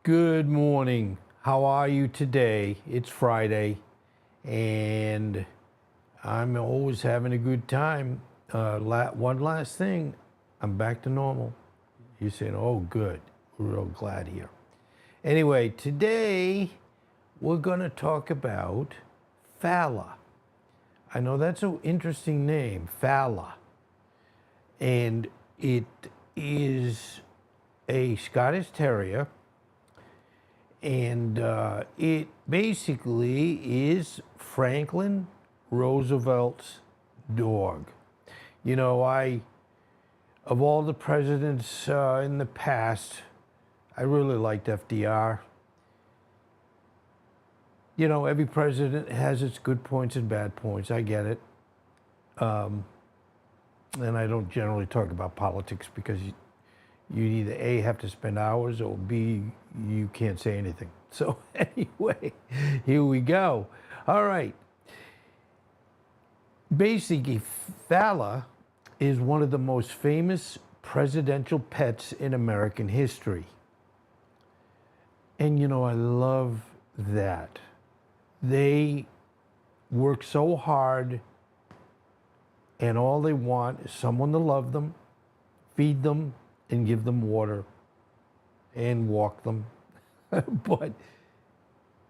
Good morning. How are you today? It's Friday, and I'm always having a good time. One last thing, I'm back to normal. You're saying, oh, good. We're real glad here. Anyway, today we're going to talk about Fala. I know that's an interesting name, Fala. And it is a Scottish Terrier. And it basically is Franklin Roosevelt's dog. You know, of all the presidents in the past, I really liked FDR. You know, every president has its good points and bad points. I get it. And I don't generally talk about politics because you either A, have to spend hours, or B, you can't say anything. So anyway, here we go. All right. Basically, Fala is one of the most famous presidential pets in American history. And you know, I love that. They work so hard, and all they want is someone to love them, feed them, and give them water and walk them. But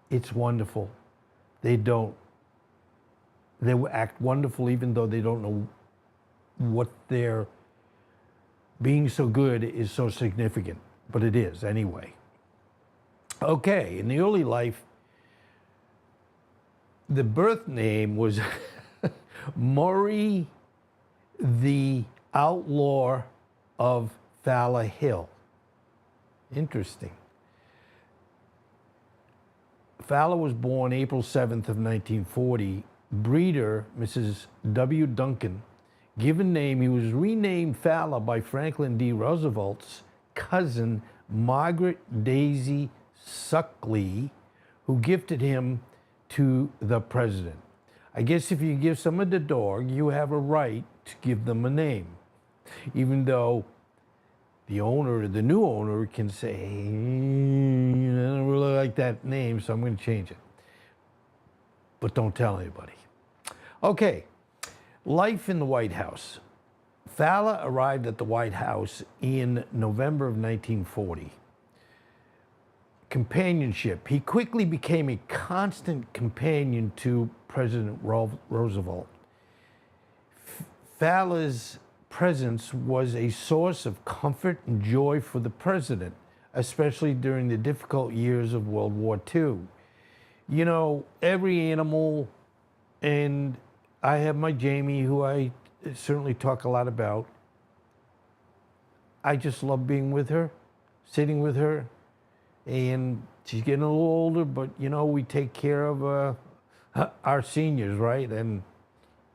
it's wonderful. They act wonderful even though they don't know what their being so good is so significant. But it is anyway. Okay, in the early life, the birth name was Murray the Outlaw of Fala Hill. Interesting. Fala was born April 7th of 1940. Breeder, Mrs. W. Duncan. Given name, he was renamed Fala by Franklin D. Roosevelt's cousin, Margaret Daisy Suckley, who gifted him to the president. I guess if you give someone the dog, you have a right to give them a name, even though the new owner can say, I don't really like that name, so I'm going to change it. But don't tell anybody. Okay, life in the White House. Fala arrived at the White House in November of 1940. Companionship. He quickly became a constant companion to President Roosevelt. Fala's presence was a source of comfort and joy for the president, especially during the difficult years of World War II. You know, every animal, and I have my Jamie, who I certainly talk a lot about. I just love being with her, sitting with her, and she's getting a little older, but you know, we take care of our seniors, right? And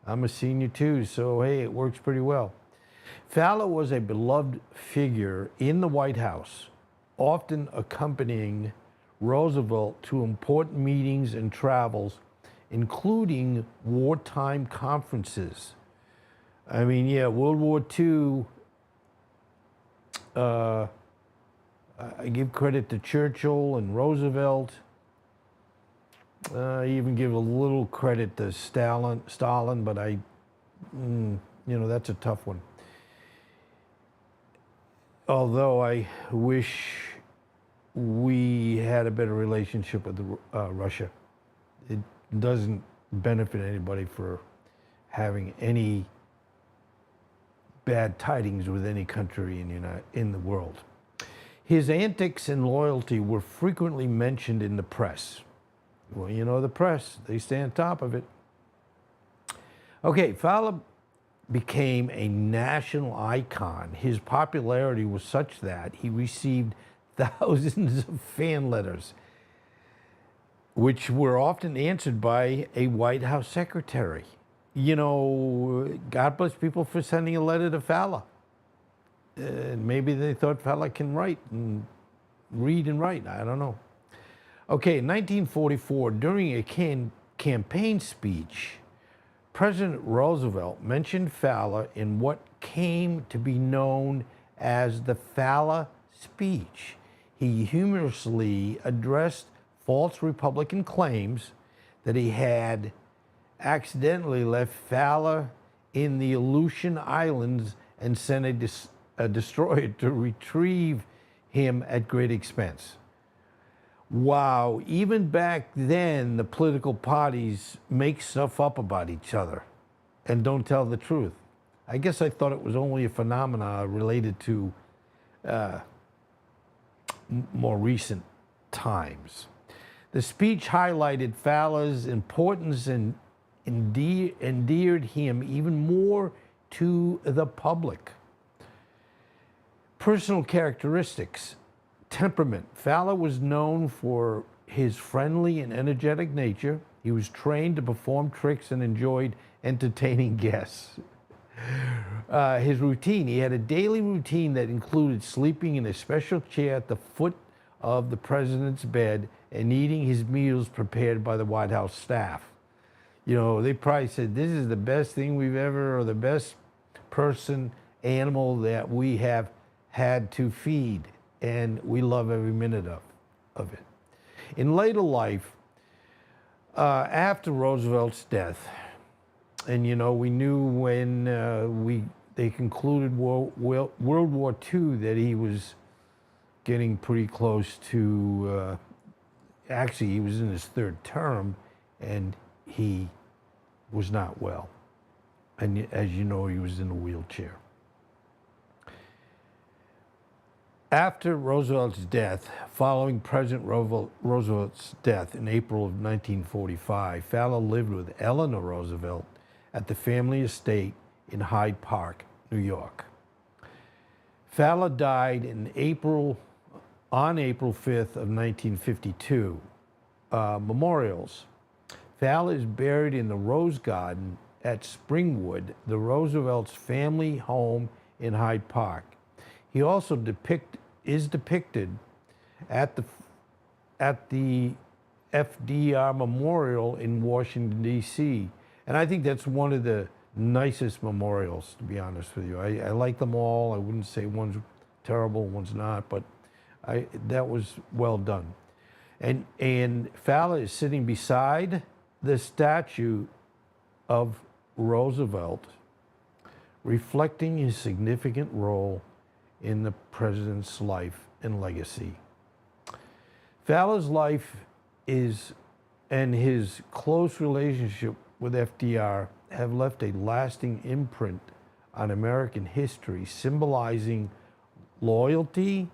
I'm a senior too, so hey, it works pretty well. Fala was a beloved figure in the White House, often accompanying Roosevelt to important meetings and travels, including wartime conferences. I mean, yeah, World War II, I give credit to Churchill and Roosevelt. I even give a little credit to Stalin, but you know, that's a tough one. Although I wish we had a better relationship with Russia. It doesn't benefit anybody for having any bad tidings with any country in the world. His antics and loyalty were frequently mentioned in the press. Well, you know, the press, they stay on top of it. Okay, Fala became a national icon. His popularity was such that he received thousands of fan letters, which were often answered by a White House secretary. You know, God bless people for sending a letter to Fala. Maybe they thought Fala can write and read and write. I don't know. Okay, in 1944, during a campaign speech, President Roosevelt mentioned Fala in what came to be known as the Fala speech. he humorously addressed false Republican claims that he had accidentally left Fala in the Aleutian Islands and sent a destroyer to retrieve him at great expense. Wow, even back then, the political parties make stuff up about each other and don't tell the truth. I guess I thought it was only a phenomena related to more recent times. The speech highlighted Fala's importance and endeared him even more to the public. Personal characteristics. Temperament. Fala was known for his friendly and energetic nature. He was trained to perform tricks and enjoyed entertaining guests. His routine. He had a daily routine that included sleeping in a special chair at the foot of the president's bed and eating his meals prepared by the White House staff. You know, they probably said, this is the best thing we've ever, or the best animal that we have had to feed. And we love every minute of it. In later life, after Roosevelt's death, and you know, we knew when they concluded World War II that he was getting pretty close to, actually he was in his third term and he was not well. And as you know, he was in a wheelchair. After Roosevelt's death, following President Roosevelt's death in April of 1945, Fala lived with Eleanor Roosevelt at the family estate in Hyde Park, New York. Fala died on April 5th of 1952. Memorials. Fala is buried in the Rose Garden at Springwood, the Roosevelt's family home in Hyde Park. He also is depicted at the FDR Memorial in Washington, D.C. And I think that's one of the nicest memorials, to be honest with you. I like them all. I wouldn't say one's terrible, one's not, but that was well done. And Fala is sitting beside the statue of Roosevelt, reflecting his significant role in the president's life and legacy. Fala's life and his close relationship with FDR have left a lasting imprint on American history, symbolizing loyalty,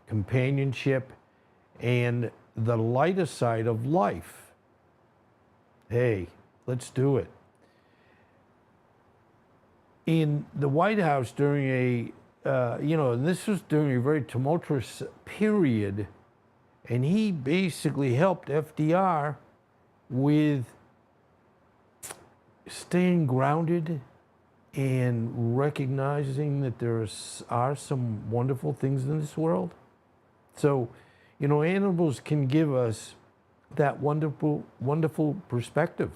companionship, and the lighter side of life. Hey, let's do it. In the White House during this was during a very tumultuous period, and he basically helped FDR with staying grounded and recognizing that there are some wonderful things in this world. So, you know, animals can give us that wonderful, wonderful perspective.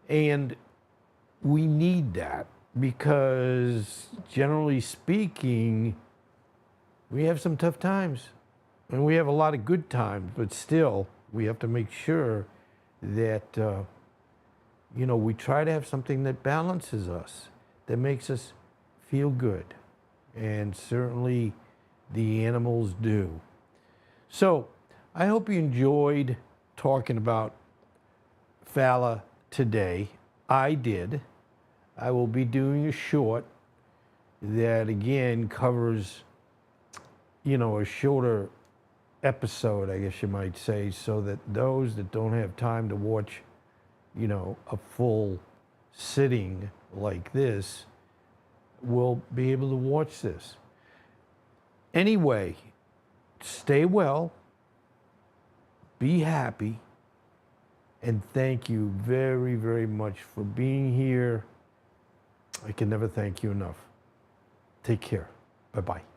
And we need that because, generally speaking, we have some tough times. And we have a lot of good times, but still, we have to make sure that, we try to have something that balances us, that makes us feel good. And certainly the animals do. So I hope you enjoyed talking about Fala today. I did. I will be doing a short that again covers, a shorter episode, I guess you might say, so that those that don't have time to watch, a full sitting like this will be able to watch this. Anyway, stay well, be happy, and thank you very, very much for being here. I can never thank you enough. Take care. Bye-bye.